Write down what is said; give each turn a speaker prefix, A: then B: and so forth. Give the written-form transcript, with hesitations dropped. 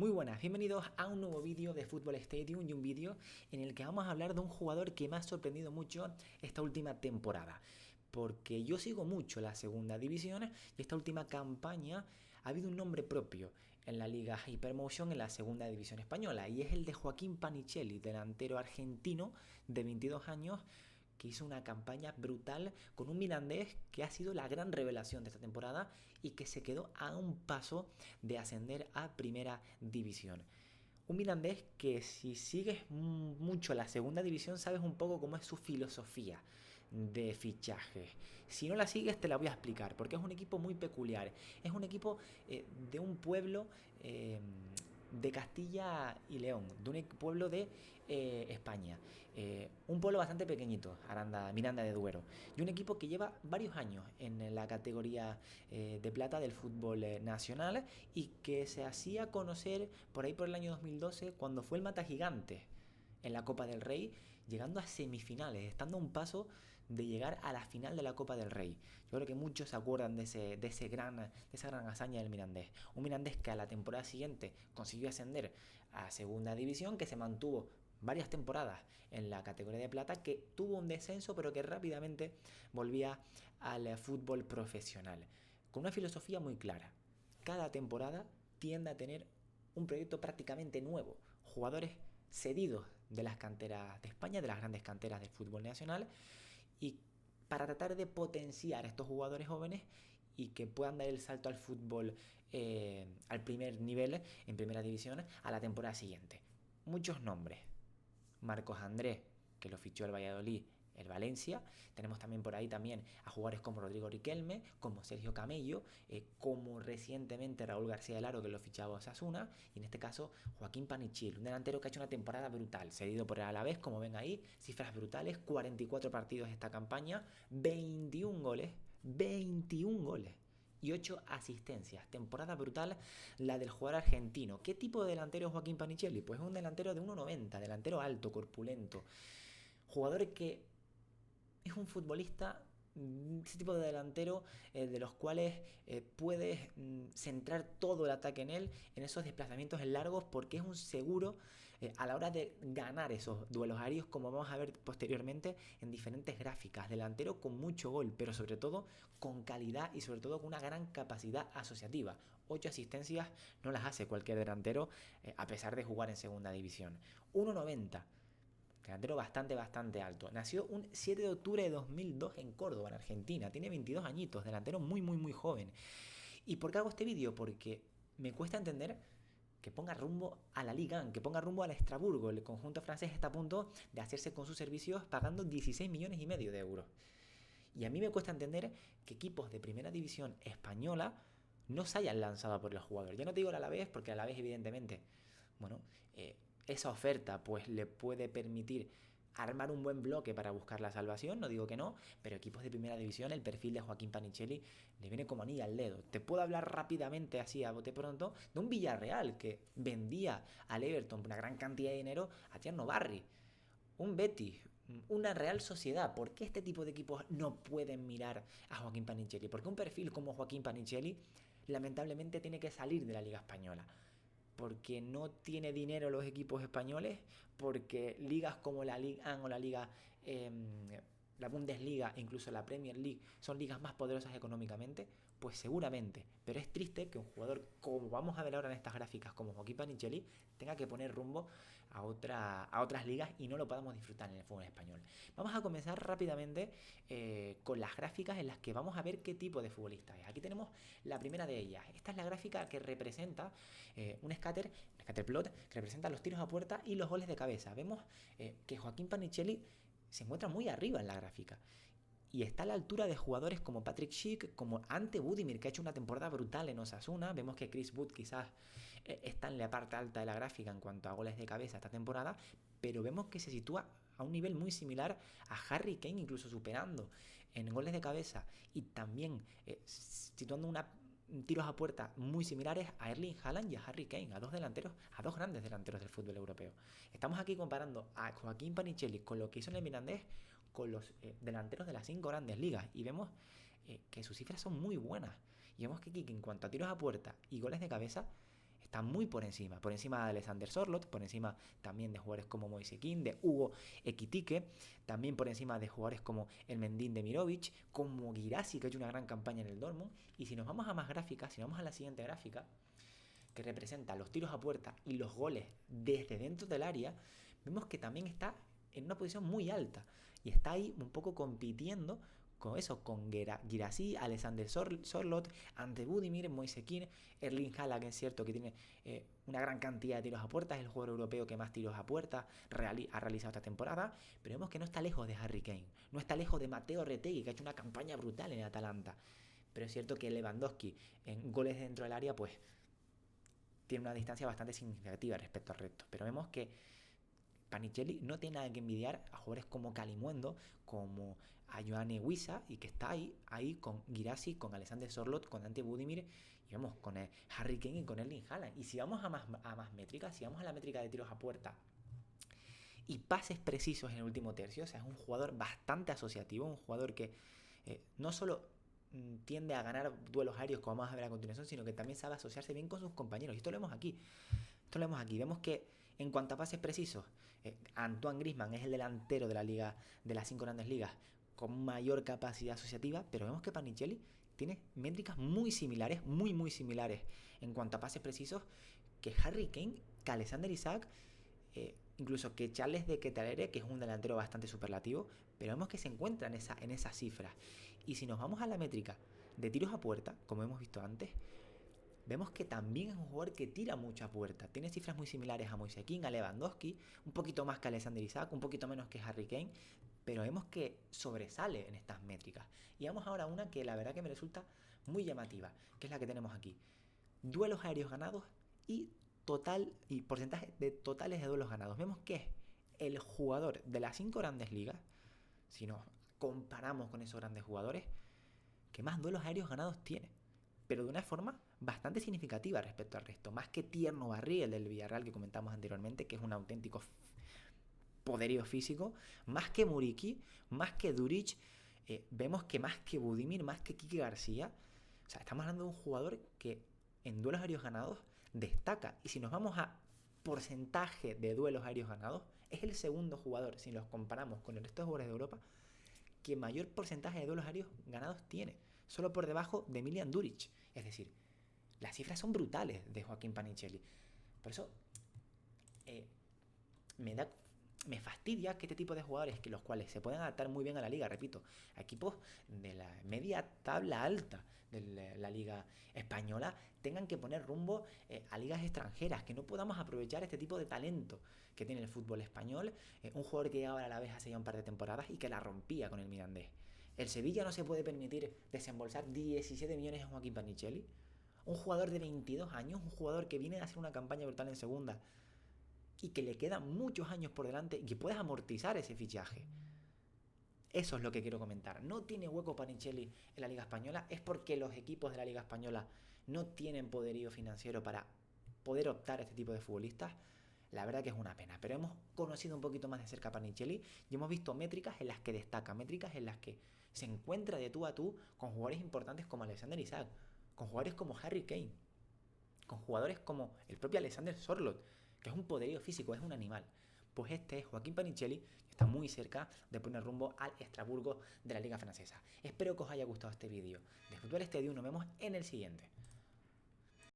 A: Muy buenas, bienvenidos a un nuevo vídeo de Football Stadium y un vídeo en el que vamos a hablar de un jugador que me ha sorprendido mucho esta última temporada. Porque yo sigo mucho la segunda división y esta última campaña ha habido un nombre propio en la Liga Hypermotion en la segunda división española y es el de Joaquín Panichelli, delantero argentino de 22 años que hizo una campaña brutal con un Mirandés que ha sido la gran revelación de esta temporada y que se quedó a un paso de ascender a primera división. Un Mirandés que si sigues mucho la segunda división sabes un poco cómo es su filosofía de fichajes. Si no la sigues te la voy a explicar porque es un equipo muy peculiar. Es un equipo de un pueblo de Castilla y León, de un pueblo de España. Un pueblo bastante pequeñito, Miranda de Duero. Y un equipo que lleva varios años en la categoría de plata del fútbol nacional y que se hacía conocer por ahí por el año 2012 cuando fue el Mata Gigante en la Copa del Rey, llegando a semifinales, estando a un paso de llegar a la final de la Copa del Rey. Yo creo que muchos se acuerdan de esa gran hazaña del Mirandés. Un Mirandés que a la temporada siguiente consiguió ascender a segunda división, que se mantuvo varias temporadas en la categoría de plata, que tuvo un descenso pero que rápidamente volvía al fútbol profesional. Con una filosofía muy clara. Cada temporada tiende a tener un proyecto prácticamente nuevo. Jugadores cedidos de las canteras de España, de las grandes canteras del fútbol nacional, y para tratar de potenciar a estos jugadores jóvenes y que puedan dar el salto al fútbol al primer nivel, en primera división, a la temporada siguiente. Muchos nombres. Marcos Andrés, que lo fichó el Valladolid, el Valencia. Tenemos también por ahí también a jugadores como Rodrigo Riquelme, como Sergio Camello, como recientemente Raúl García del Aro, que lo fichaba Osasuna, y en este caso Joaquín Panichelli, un delantero que ha hecho una temporada brutal, cedido por el Alavés, como ven ahí, cifras brutales, 44 partidos esta campaña, 21 goles y 8 asistencias. Temporada brutal la del jugador argentino. ¿Qué tipo de delantero es Joaquín Panichelli? Pues es un delantero de 1,90, delantero alto, corpulento. Jugador que es un futbolista, ese tipo de delantero de los cuales puedes centrar todo el ataque en él, en esos desplazamientos largos, porque es un seguro a la hora de ganar esos duelos aéreos, como vamos a ver posteriormente en diferentes gráficas. Delantero con mucho gol, pero sobre todo con calidad y sobre todo con una gran capacidad asociativa. 8 asistencias no las hace cualquier delantero a pesar de jugar en segunda división. 1,90. Delantero bastante alto. Nació un 7 de octubre de 2002 en Córdoba, en Argentina. Tiene 22 añitos, delantero muy joven. ¿Y por qué hago este vídeo? Porque me cuesta entender que ponga rumbo a la Liga 1, que ponga rumbo al Estrasburgo. El conjunto francés está a punto de hacerse con sus servicios pagando 16,5 millones de euros. Y a mí me cuesta entender que equipos de primera división española no se hayan lanzado por los jugadores. Ya no te digo el Alavés, porque el Alavés evidentemente, bueno, esa oferta pues le puede permitir armar un buen bloque para buscar la salvación, no digo que no, pero equipos de primera división, el perfil de Joaquín Panichelli le viene como anillo al dedo. Te puedo hablar rápidamente, así a bote pronto, de un Villarreal que vendía al Everton por una gran cantidad de dinero a Tierno Barri, un Betis, una Real Sociedad. ¿Por qué este tipo de equipos no pueden mirar a Joaquín Panichelli? Porque un perfil como Joaquín Panichelli lamentablemente tiene que salir de la Liga Española, porque no tiene dinero los equipos españoles, porque ligas como la Liga 1 o la Liga, la Bundesliga e incluso la Premier League son ligas más poderosas económicamente, pues seguramente. Pero es triste que un jugador, como vamos a ver ahora en estas gráficas, como Joaquín Panichelli, tenga que poner rumbo a otras ligas y no lo podamos disfrutar en el fútbol español. Vamos a comenzar rápidamente con las gráficas en las que vamos a ver qué tipo de futbolista es. Aquí tenemos la primera de ellas. Esta es la gráfica que representa un scatter plot, que representa los tiros a puerta y los goles de cabeza. Vemos que Joaquín Panichelli se encuentra muy arriba en la gráfica y está a la altura de jugadores como Patrick Schick, como Ante Budimir, que ha hecho una temporada brutal en Osasuna. Vemos que Chris Wood quizás está en la parte alta de la gráfica en cuanto a goles de cabeza esta temporada, pero vemos que se sitúa a un nivel muy similar a Harry Kane, incluso superando en goles de cabeza y también situando tiros a puerta muy similares a Erling Haaland y a Harry Kane, a dos grandes delanteros del fútbol europeo. Estamos aquí comparando a Joaquín Panichelli con lo que hizo en el Mirandés con los delanteros de las 5 grandes ligas y vemos que sus cifras son muy buenas y vemos que aquí en cuanto a tiros a puerta y goles de cabeza está muy por encima de Alexander Sorloth, por encima también de jugadores como Moise Kean, de Hugo Ekitike, también por encima de jugadores como el Mendín de Mirovic, como Guirassy, que ha hecho una gran campaña en el Dortmund. Y si nos vamos a más gráficas, si nos vamos a la siguiente gráfica, que representa los tiros a puerta y los goles desde dentro del área, vemos que también está en una posición muy alta y está ahí un poco compitiendo con eso, con Guirassy, Alexander Sorloth, ante Budimir, Moise Kean, Erling Haaland, que es cierto que tiene una gran cantidad de tiros a puerta, es el jugador europeo que más tiros a puerta ha realizado esta temporada, pero vemos que no está lejos de Harry Kane, no está lejos de Matteo Retegui, que ha hecho una campaña brutal en el Atalanta, pero es cierto que Lewandowski en goles dentro del área pues tiene una distancia bastante significativa respecto al resto, pero vemos que Panicelli no tiene nada que envidiar a jugadores como Kalimuendo, como a Yoane Wissa, y que está ahí con Guirassy, con Alexander Sorloth, con Ante Budimir, y vamos con Harry Kane y con Erling Haaland. Y si vamos a más métricas, si vamos a la métrica de tiros a puerta y pases precisos en el último tercio, o sea, es un jugador bastante asociativo, un jugador que no solo tiende a ganar duelos aéreos, como vamos a ver a continuación, sino que también sabe asociarse bien con sus compañeros. Y esto lo vemos aquí. Vemos que en cuanto a pases precisos, Antoine Griezmann es el delantero de la liga, de las 5 grandes ligas, con mayor capacidad asociativa, pero vemos que Panicelli tiene métricas muy similares, muy similares en cuanto a pases precisos, que Harry Kane, que Alexander Isak, incluso que Charles de Ketelaere, que es un delantero bastante superlativo, pero vemos que se encuentra en esas cifras. Y si nos vamos a la métrica de tiros a puerta, como hemos visto antes, vemos que también es un jugador que tira mucha puerta. Tiene cifras muy similares a Moise Kean, a Lewandowski, un poquito más que Alexander Isak, un poquito menos que Harry Kane, pero vemos que sobresale en estas métricas. Y vamos ahora a una que la verdad que me resulta muy llamativa, que es la que tenemos aquí. Duelos aéreos ganados y porcentaje de totales de duelos ganados. Vemos que es el jugador de las 5 grandes ligas, si nos comparamos con esos grandes jugadores, que más duelos aéreos ganados tiene, pero de una forma bastante significativa respecto al resto, más que Tierno Barry, el del Villarreal que comentamos anteriormente, que es un auténtico poderío físico, más que Muriqi, más que Duric, vemos que más que Budimir, más que Kike García, o sea, estamos hablando de un jugador que en duelos aéreos ganados destaca, y si nos vamos a porcentaje de duelos aéreos ganados, es el segundo jugador, si los comparamos con el resto de jugadores de Europa, que mayor porcentaje de duelos aéreos ganados tiene, solo por debajo de Milian Duric. Es decir, las cifras son brutales de Joaquín Panicelli. Por eso me fastidia que este tipo de jugadores, que los cuales se pueden adaptar muy bien a la liga, repito, a equipos de la media tabla alta de la liga española, tengan que poner rumbo a ligas extranjeras, que no podamos aprovechar este tipo de talento que tiene el fútbol español, un jugador que llegaba a la vez hace ya un par de temporadas y que la rompía con el Mirandés. El Sevilla no se puede permitir desembolsar 17 millones en Joaquín Panicelli, un jugador de 22 años, un jugador que viene a hacer una campaña brutal en segunda y que le quedan muchos años por delante y que puedes amortizar ese fichaje. Eso es lo que quiero comentar. No tiene hueco Panicelli en la Liga Española, es porque los equipos de la Liga Española no tienen poderío financiero para poder optar a este tipo de futbolistas. La verdad que es una pena, pero hemos conocido un poquito más de cerca a Panicelli y hemos visto métricas en las que destaca, métricas en las que se encuentra de tú a tú con jugadores importantes como Alexander Isak, con jugadores como Harry Kane, con jugadores como el propio Alexander Sorloth, que es un poderío físico, es un animal. Pues este es Joaquín Panicelli, que está muy cerca de poner rumbo al Estrasburgo de la Liga Francesa. Espero que os haya gustado este vídeo de Fútbol Estadio. Nos vemos en el siguiente.